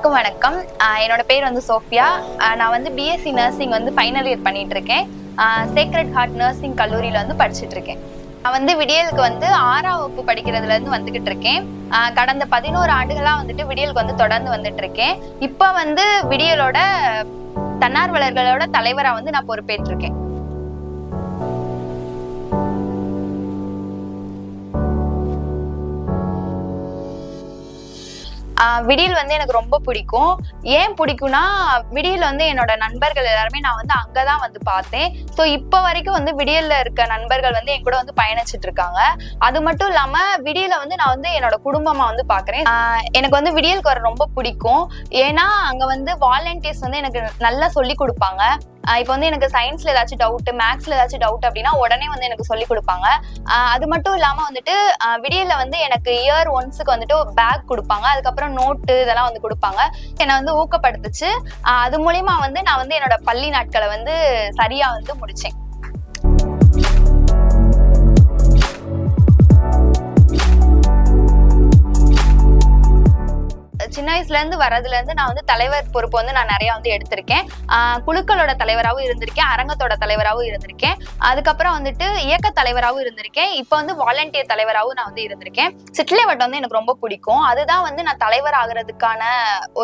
அனைவருக்கும் வணக்கம். என்னோட பேர் வந்து சோஃபியா. நான் வந்து பிஎஸ்சி நர்சிங் வந்து ஃபைனல் இயர் பண்ணிட்டு இருக்கேன். சேக்ரெட் ஹார்ட் நர்சிங் கல்லூரியில வந்து படிச்சுட்டு இருக்கேன். நான் வந்து விடியலுக்கு வந்து 6ஆம் வகுப்பு படிக்கிறதுல இருந்து வந்துகிட்டு இருக்கேன். கடந்த 11 ஆண்டுகளா வந்துட்டு விடியலுக்கு வந்து தொடர்ந்து வந்துட்டு இருக்கேன். இப்ப வந்து விடியலோட தன்னார்வலர்களோட தலைவரா வந்து நான் பொறுப்பேற்றிருக்கேன். விடியல் வந்து எனக்கு ரொம்ப பிடிக்கும். ஏன் பிடிக்கும்னா, விடியல் வந்து என்னோட நண்பர்கள் எல்லாருமே நான் வந்து அங்கதான் வந்து பார்த்தேன். ஸோ இப்ப வரைக்கும் வந்து விடியல்ல இருக்க நண்பர்கள் வந்து என் கூட வந்து பயணிச்சுட்டு இருக்காங்க. அது மட்டும் இல்லாம விடியல வந்து நான் வந்து என்னோட குடும்பமா வந்து பாக்குறேன். எனக்கு வந்து விடியலுக்கு வர ரொம்ப பிடிக்கும். ஏன்னா அங்க வந்து வாலண்டியர்ஸ் வந்து எனக்கு நல்லா சொல்லி கொடுப்பாங்க. இப்போ வந்து எனக்கு சயின்ஸ்ல ஏதாச்சும் டவுட், மேக்ஸ்ல ஏதாச்சும் டவுட் அப்படின்னா உடனே வந்து எனக்கு சொல்லி கொடுப்பாங்க. அது மட்டும் இல்லாம வந்துட்டு விடியல்ல வந்து எனக்கு இயர் ஒன்ஸுக்கு வந்துட்டு ஒரு பேக் கொடுப்பாங்க. அதுக்கப்புறம் நோட்டு இதெல்லாம் வந்து கொடுப்பாங்க. என்னை வந்து ஊக்கப்படுத்துச்சு. அது மூலியமா வந்து நான் வந்து என்னோட பள்ளி நாட்களை வந்து சரியா வந்து முடிச்சேன். சின்ன வயசுல இருந்து வரதுல இருந்து நான் வந்து தலைவர் பொறுப்பு வந்து நான் நிறைய வந்து எடுத்திருக்கேன். குழுக்களோட தலைவராகவும் இருந்திருக்கேன், அரங்கத்தோட தலைவராகவும் இருந்திருக்கேன். அதுக்கப்புறம் வந்துட்டு இயக்க தலைவராகவும் இருந்திருக்கேன். இப்ப வந்து வாலண்டியர் தலைவராகவும் நான் வந்து இருந்திருக்கேன். சிட்லே வட்டம் வந்து எனக்கு ரொம்ப பிடிக்கும். அதுதான் வந்து நான் தலைவர் ஆகுறதுக்கான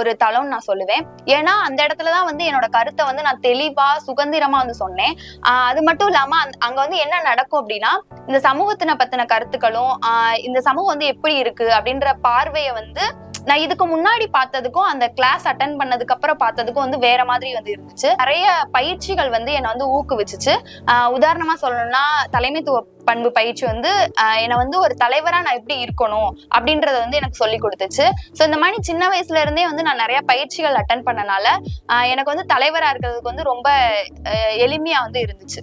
ஒரு தளம்னு நான் சொல்லுவேன். ஏன்னா அந்த இடத்துலதான் வந்து என்னோட கருத்தை வந்து நான் தெளிவா சுதந்திரமா வந்து சொன்னேன். அது மட்டும் இல்லாம அங்க வந்து என்ன நடக்கும் அப்படின்னா, இந்த சமூகத்தின பத்தின கருத்துக்களும் இந்த சமூகம் வந்து எப்படி இருக்கு அப்படின்ற பார்வையை வந்து நான் இதுக்கு முன்னாடி பார்த்ததுக்கும் அந்த கிளாஸ் அட்டென்ட் பண்ணதுக்கு அப்புறம் பார்த்ததுக்கும் வந்து வேற மாதிரி வந்து இருந்துச்சு. நிறைய பயிற்சிகள் வந்து என்னை வந்து ஊக்குவிச்சுச்சு. உதாரணமா சொல்லணும்னா, தலைமைத்துவ பண்பு பயிற்சி வந்து என்னை வந்து ஒரு தலைவரா நான் எப்படி இருக்கணும் அப்படின்றத வந்து எனக்கு சொல்லி கொடுத்துச்சு. ஸோ இந்த மாதிரி சின்ன வயசுல இருந்தே வந்து நான் நிறைய பயிற்சிகள் அட்டென்ட் பண்ணனால எனக்கு வந்து தலைவரா இருக்கிறதுக்கு வந்து ரொம்ப எளிமையா வந்து இருந்துச்சு.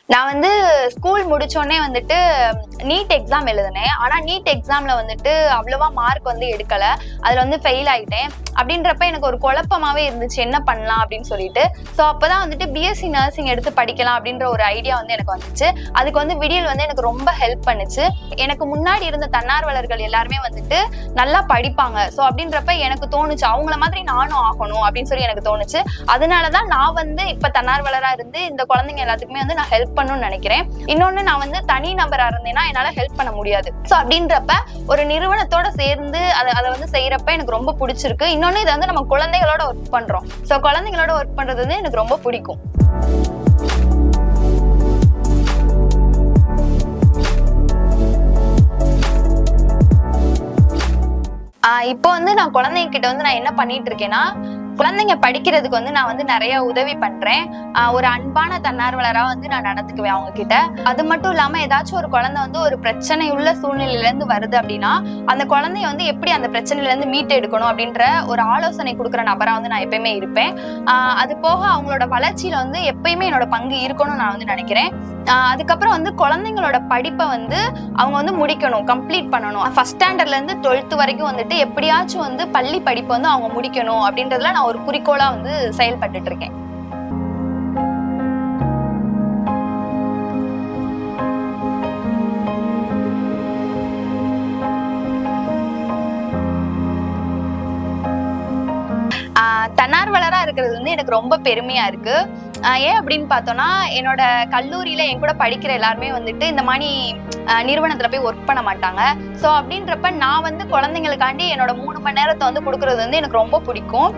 நான் வந்து ஸ்கூல் முடிச்சோடனே வந்துட்டு நீட் எக்ஸாம் எழுதினேன். ஆனா நீட் எக்ஸாம்ல வந்துட்டு அவ்வளவா மார்க் வந்து எடுக்கல. அதுல வந்து ஃபெயில் ஆயிட்டேன். அப்படின்றப்ப எனக்கு ஒரு குழப்பமாவே இருந்துச்சு, என்ன பண்ணலாம் அப்படின்னு சொல்லிட்டு. ஸோ அப்பதான் வந்துட்டு பிஎஸ்சி நர்சிங் எடுத்து படிக்கலாம் அப்படின்ற ஒரு ஐடியா வந்து எனக்கு வந்துச்சு. அதுக்கு வந்து விடியல் வந்து எனக்கு ரொம்ப ஹெல்ப் பண்ணுச்சு. எனக்கு முன்னாடி இருந்த தன்னார்வலர்கள் எல்லாருமே வந்துட்டு நல்லா படிப்பாங்க. ஸோ அப்படின்றப்ப எனக்கு தோணுச்சு, அவங்கள மாதிரி நானும் ஆகணும் அப்படின்னு சொல்லி எனக்கு தோணுச்சு. அதனாலதான் நான் வந்து இப்ப தன்னார்வலரா இருந்து இந்த குழந்தைங்க எல்லாத்துக்குமே வந்து நான் ஹெல்ப் பண்ணணும்னு நினைக்கிறேன். இன்னொன்னு, நான் வந்து தனி நபரா இருந்தேன்னா என்னால ஹெல்ப் பண்ண முடியாது. ஸோ அப்படின்றப்ப ஒரு நிறுவனத்தோட சேர்ந்து அதை வந்து செய்யறப்ப எனக்கு ரொம்ப பிடிச்சிருக்கு. இன்னொன்னு, இதை வந்து நம்ம குழந்தைகளோட ஒர்க் பண்றோம். ஸோ குழந்தைகளோட ஒர்க் பண்றது வந்து எனக்கு ரொம்ப பிடிக்கும். இப்போ வந்து நான் குழந்தைங்க கிட்ட வந்து நான் என்ன பண்ணிட்டு இருக்கேன்னா, குழந்தைங்க படிக்கிறதுக்கு வந்து நான் வந்து நிறைய உதவி பண்றேன். ஒரு அன்பான தன்னார்வலரா வந்து நான் நடந்துக்குவேன் அவங்க கிட்ட. அது மட்டும் இல்லாம ஏதாச்சும் ஒரு குழந்தை வந்து ஒரு பிரச்சனை உள்ள சூழ்நிலையில இருந்து வருது அப்படின்னா, அந்த குழந்தைய வந்து எப்படி அந்த பிரச்சனையில இருந்து மீட்டு எடுக்கணும் அப்படின்ற ஒரு ஆலோசனை கொடுக்குற நபரா வந்து நான் எப்பயுமே இருப்பேன். அது போக அவங்களோட வளர்ச்சியில வந்து எப்பயுமே என்னோட பங்கு இருக்கணும்னு நான் வந்து நினைக்கிறேன். அதுக்கப்புறம் வந்து குழந்தைங்களோட படிப்பை வந்து அவங்க வந்து முடிக்கணும், கம்ப்ளீட் பண்ணணும். ஃபர்ஸ்ட் ஸ்டாண்டர்ட்ல இருந்து 12th வரைக்கும் வந்துட்டு எப்படியாச்சும் வந்து பள்ளி படிப்பை வந்து அவங்க முடிக்கணும் அப்படின்றதுல நான் ஒரு குறிக்கோளா வந்து செயல்பட்டுட்டு இருக்கேன். தன்னார்வலரா இருக்கிறது வந்து எனக்கு ரொம்ப பெருமையா இருக்கு. ஏன் அப்படின்னு பார்த்தோம்னா, என்னோட கல்லூரியில என் கூட படிக்கிற எல்லாருமே வந்துட்டு இந்த மாதிரி நிறுவனத்துல போய் ஒர்க் பண்ண மாட்டாங்க. ஸோ அப்படின்றப்ப நான் வந்து குழந்தைங்களுக்காண்டி என்னோட 3 மணி நேரத்தை வந்து கொடுக்கறது வந்து எனக்கு ரொம்ப பிடிக்கும்.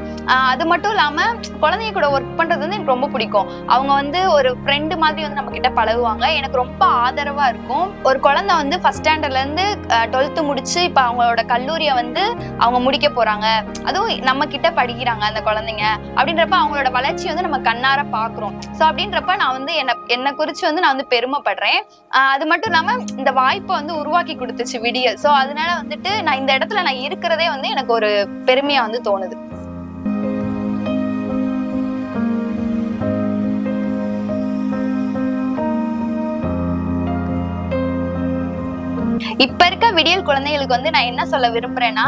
அது மட்டும் இல்லாம குழந்தைங்க கூட ஒர்க் பண்றது வந்து எனக்கு ரொம்ப பிடிக்கும். அவங்க வந்து ஒரு ஃப்ரெண்டு மாதிரி வந்து நம்ம கிட்ட பழகுவாங்க. எனக்கு ரொம்ப ஆதரவா இருக்கும். ஒரு குழந்தை வந்து ஃபர்ஸ்ட் ஸ்டாண்டர்ட்ல இருந்து 12th முடிச்சு இப்ப அவங்களோட கல்லூரியை வந்து அவங்க முடிக்க போறாங்க, அதுவும் நம்ம கிட்ட படிக்கிறாங்க அந்த குழந்தைங்க அப்படின்றப்ப அவங்களோட வளர்ச்சி வந்து நம்ம கண்ணார பார்க்கிறோம். ஸோ அப்படின்றப்ப நான் வந்து என்னை குறிச்சு வந்து நான் வந்து பெருமைப்படுறேன். அது மட்டும் இல்லாம இந்த வாய்ப்பை வந்து உருவாக்கி கொடுத்துச்சு விடியல். ஸோ அதனால வந்துட்டு நான் இந்த இடத்துல நான் இருக்கிறதே வந்து எனக்கு ஒரு பெருமையா வந்து தோணுது. இப்ப இருக்க விடியல் குழந்தைகளுக்கு வந்து நான் என்ன சொல்ல விரும்புறேன்னா,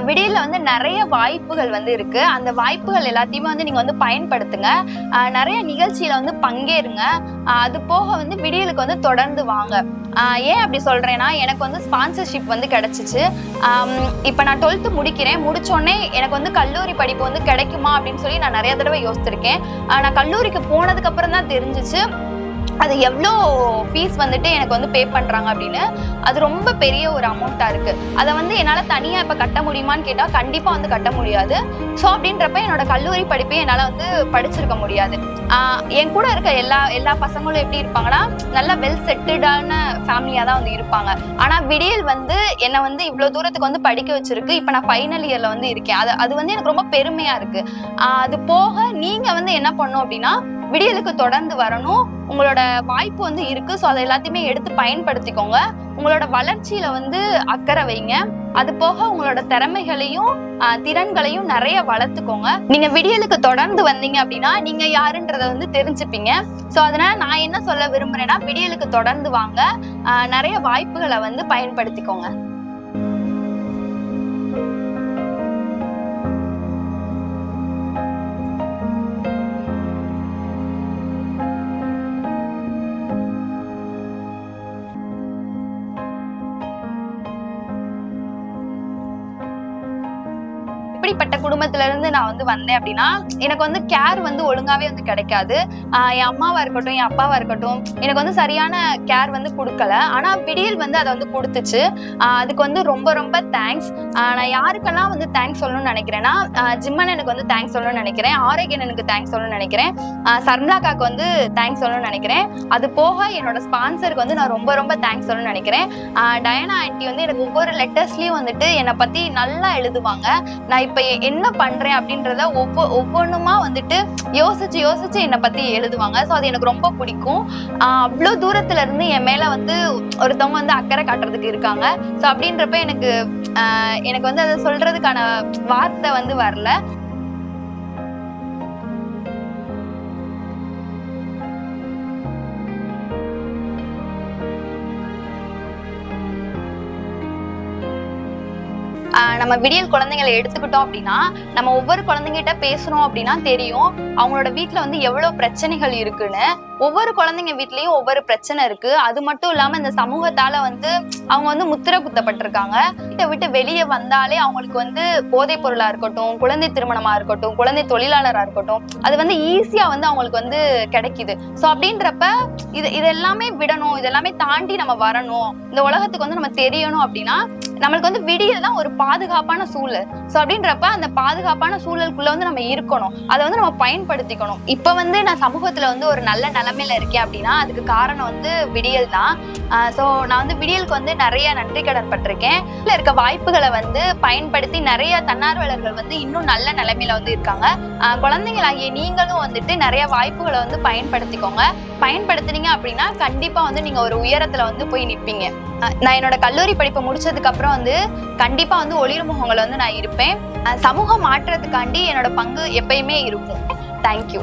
விடியல்ல வந்து நிறைய வாய்ப்புகள் வந்து இருக்கு. அந்த வாய்ப்புகள் எல்லாத்தையுமே வந்து நீங்க வந்து பயன்படுத்துங்க. நிறைய நிகழ்ச்சியில வந்து பங்கேறுங்க. அது போக வந்து விடியலுக்கு வந்து தொடர்ந்து வாங்க. ஏன் அப்படி சொல்றேன்னா, எனக்கு வந்து ஸ்பான்சர்ஷிப் வந்து கிடைச்சிச்சு. இப்ப நான் 12th முடிக்கிறேன். முடிச்சோடனே எனக்கு வந்து கல்லூரி படிப்பு வந்து கிடைக்குமா அப்படின்னு சொல்லி நான் நிறைய தடவை யோசிச்சிருக்கேன். நான் கல்லூரிக்கு போனதுக்கு அப்புறம் தான் தெரிஞ்சிச்சு அது எவ்வளோ ஃபீஸ் வந்துட்டு எனக்கு வந்து பே பண்றாங்க அப்படின்னு. அது ரொம்ப பெரிய ஒரு அமௌண்ட்டா இருக்கு. அதை வந்து என்னால் தனியா இப்ப கட்ட முடியுமான்னு கேட்டா கண்டிப்பா வந்து கட்ட முடியாது. ஸோ அப்படின்றப்ப என்னோட கல்லூரி படிப்பையும் என்னால் வந்து படிச்சிருக்க முடியாது. என் கூட இருக்க எல்லா பசங்களும் எப்படி இருப்பாங்கன்னா, நல்லா வெல் செட்டில்டான ஃபேமிலியா தான் வந்து இருப்பாங்க. ஆனா விடியல் வந்து என்னை வந்து இவ்வளவு தூரத்துக்கு வந்து படிக்க வச்சிருக்கு. இப்ப நான் ஃபைனல் இயர்ல வந்து இருக்கேன். அது வந்து எனக்கு ரொம்ப பெருமையா இருக்கு. அது போக நீங்க வந்து என்ன பண்ணும் அப்படின்னா, விடியலுக்கு தொடர்ந்து வரணும். உங்களோட வாய்ப்பு வந்து இருக்கு. ஸோ அதை எல்லாத்தையுமே எடுத்து பயன்படுத்திக்கோங்க. உங்களோட வளர்ச்சியில வந்து அக்கறை வைங்க. அது போக உங்களோட திறமைகளையும் திறன்களையும் நிறைய வளர்த்துக்கோங்க. நீங்க விடியலுக்கு தொடர்ந்து வந்தீங்க அப்படின்னா நீங்க யாருன்றத வந்து தெரிஞ்சுப்பீங்க. ஸோ அதனால நான் என்ன சொல்ல விரும்புறேன்னா, விடியலுக்கு தொடர்ந்து வாங்க. நிறைய வாய்ப்புகளை வந்து பயன்படுத்திக்கோங்க. இப்படிப்பட்ட குடும்பத்துல இருந்து நான் வந்து வந்தேன் அப்படின்னா, எனக்கு வந்து கேர் வந்து ஒழுங்காவே வந்து கிடைக்காது. என் அம்மாவா இருக்கட்டும், என் அப்பாவா இருக்கட்டும், எனக்கு வந்து சரியான கேர் வந்து கொடுக்கல. ஆனா விடியல் வந்து அதை வந்து கொடுத்துச்சு. அதுக்கு வந்து ரொம்ப ரொம்ப தேங்க்ஸ். நான் யாருக்கெல்லாம் வந்து தேங்க்ஸ் சொல்லணும்னு நினைக்கிறேன்னா, ஜிம்மன் எனக்கு வந்து தேங்க்ஸ் சொல்லணும்னு நினைக்கிறேன். ஆரோக்கியன் எனக்கு தேங்க்ஸ் சொல்லணும்னு நினைக்கிறேன். சர்மிளாக்காக்கு வந்து தேங்க்ஸ் சொல்லணும்னு நினைக்கிறேன். அது போக என்னோட ஸ்பான்சருக்கு வந்து நான் ரொம்ப ரொம்ப தேங்க்ஸ் சொல்லணும்னு நினைக்கிறேன். டயனா ஆண்டி வந்து எனக்கு ஒவ்வொரு லெட்டர்ஸ்லயும் வந்துட்டு என்னை பத்தி நல்லா எழுதுவாங்க. நான் இப்ப என்ன பண்றேன் அப்படின்றத ஒவ்வொன்றுமா வந்துட்டு யோசிச்சு என்னை பத்தி எழுதுவாங்க. ஸோ அது எனக்கு ரொம்ப பிடிக்கும். அவ்வளவு தூரத்துல இருந்து என் மேல வந்து ஒருத்தவங்க வந்து அக்கறை காட்டுறதுக்கு இருக்காங்க. ஸோ அப்படின்றப்ப எனக்கு வந்து அதை சொல்றதுக்கான வார்த்தை வந்து வரல. நம்ம விடியல் குழந்தைங்களை எடுத்துக்கிட்டோம் அப்படின்னா, நம்ம ஒவ்வொரு குழந்தைங்கிட்ட பேசுறோம் அப்படின்னா தெரியும் அவங்களோட வீட்டுல வந்து எவ்வளவு பிரச்சனைகள் இருக்குன்னு. ஒவ்வொரு குழந்தைங்க வீட்லயும் ஒவ்வொரு பிரச்சனை இருக்கு. அது மட்டும் இல்லாம இந்த சமூகத்தால வந்து அவங்க வந்து முத்திரை குத்தப்பட்டிருக்காங்க. வீட்டை விட்டு வெளியே வந்தாலே அவங்களுக்கு வந்து போதைப் பொருளா இருக்கட்டும், குழந்தை திருமணமா இருக்கட்டும், குழந்தை தொழிலாளரா இருக்கட்டும், அது வந்து ஈஸியா வந்து அவங்களுக்கு வந்து கிடைக்குது. ஸோ அப்படின்றப்ப இது எல்லாமே விடணும், இதெல்லாமே தாண்டி நம்ம வரணும், இந்த உலகத்துக்கு வந்து நம்ம தெரியணும் அப்படின்னா நம்மளுக்கு வந்து விடியல் தான் ஒரு பாதுகாப்பான சூழல். ஸோ அப்படின்றப்ப அந்த பாதுகாப்பான சூழலுக்குள்ள வந்து நம்ம இருக்கணும். அதை வந்து நம்ம பயன்படுத்திக்கணும். இப்ப வந்து நான் சமூகத்துல வந்து ஒரு நல்ல நிலைமையில இருக்கேன் அப்படின்னா அதுக்கு காரணம் வந்து விடியல் தான். ஸோ நான் வந்து விடியலுக்கு வந்து நிறைய நன்றி கடன் பட்டிருக்கேன். இதுல இருக்க வாய்ப்புகளை வந்து பயன்படுத்தி நிறைய தன்னார்வலர்கள் வந்து இன்னும் நல்ல நிலைமையில வந்து இருக்காங்க. குழந்தைங்களாகிய நீங்களும் வந்துட்டு நிறைய வாய்ப்புகளை வந்து பயன்படுத்திக்கோங்க. பயன்படுத்தினீங்க அப்படின்னா கண்டிப்பா வந்து நீங்க ஒரு உயரத்துல வந்து போய் நிப்பீங்க. நான் என்னோட கல்லூரி படிப்பை முடிச்சதுக்கு அப்புறம் வந்து கண்டிப்பா வந்து ஒளிர் முகங்கள் வந்து நான் இருப்பேன். சமூக மாற்றத்துக்காண்டி என்னோட பங்கு எப்பயுமே இருக்கும். தேங்க்யூ.